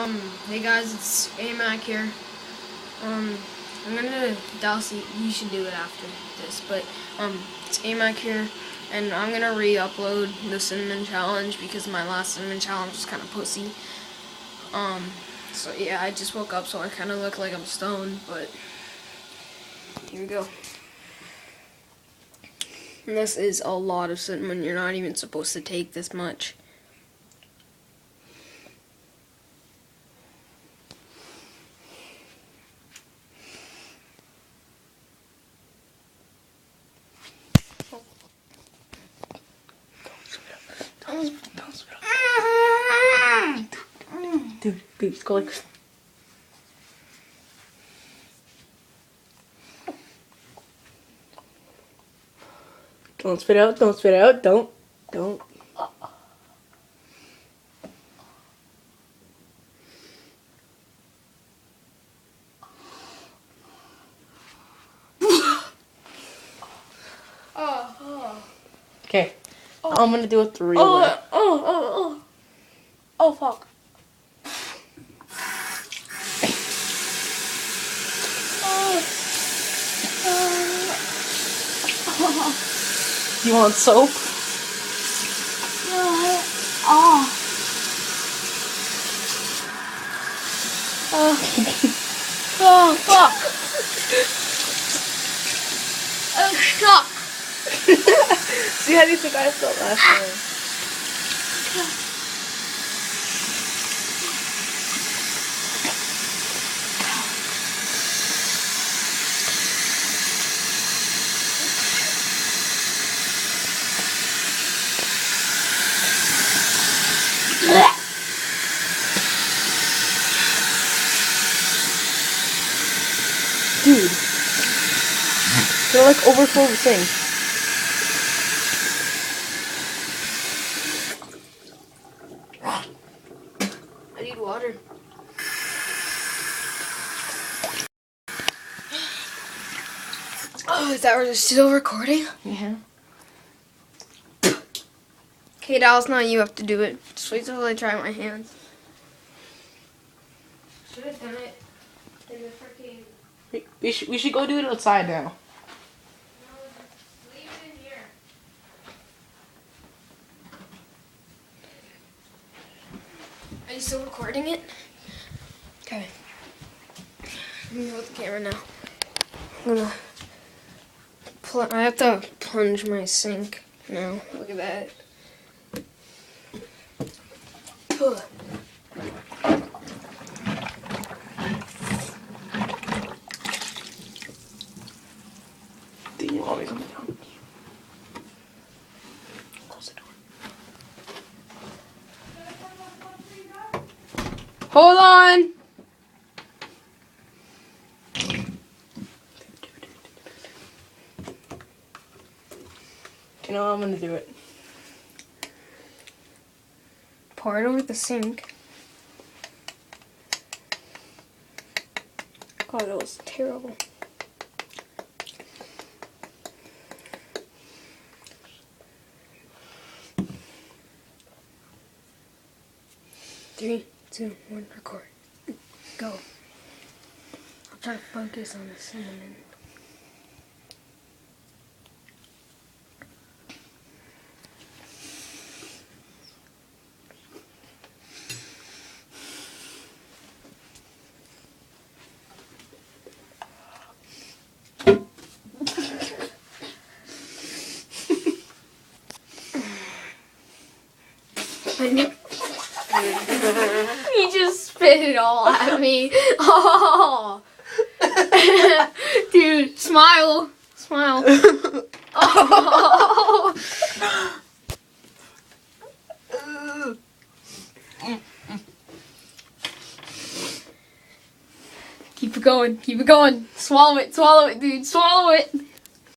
Hey guys, it's AMAC here. I'm gonna, Dallas, you should do it after this, but, it's AMAC here, and I'm gonna re-upload the Cinnamon Challenge because my last Cinnamon Challenge was kind of pussy. So yeah, I just woke up, so I kind of look like I'm stoned, but here we go. And this is a lot of cinnamon. You're not even supposed to take this much. Dude, please go like. Don't spit out, don't spit out, don't. Okay, I'm gonna do it the real way. Oh, fuck. You want soap? Oh, fuck. Oh, fuck. See how do you think I felt last time? Dude, they're like overflow the sink. I need water. Oh, is that still recording? Yeah. Okay, Dallas, now you have to do it. Just wait till I try my hands. Should have done it in the freaking... We should go do it outside now. No, just leave it in here. Are you still recording it? Okay. I'm gonna hold the camera now. I'm gonna... I have to plunge my sink now. Look at that. Ugh. Do you want me to come down? Close the door. Hold on! You know, I'm gonna do it. Pour it over the sink. God, that was terrible. Three, two, one, record. Go. I'll try to focus on the cinnamon. He just spit it all at me. Oh, dude, smile, smile. Oh. Keep it going, keep it going. Swallow it, dude, swallow it.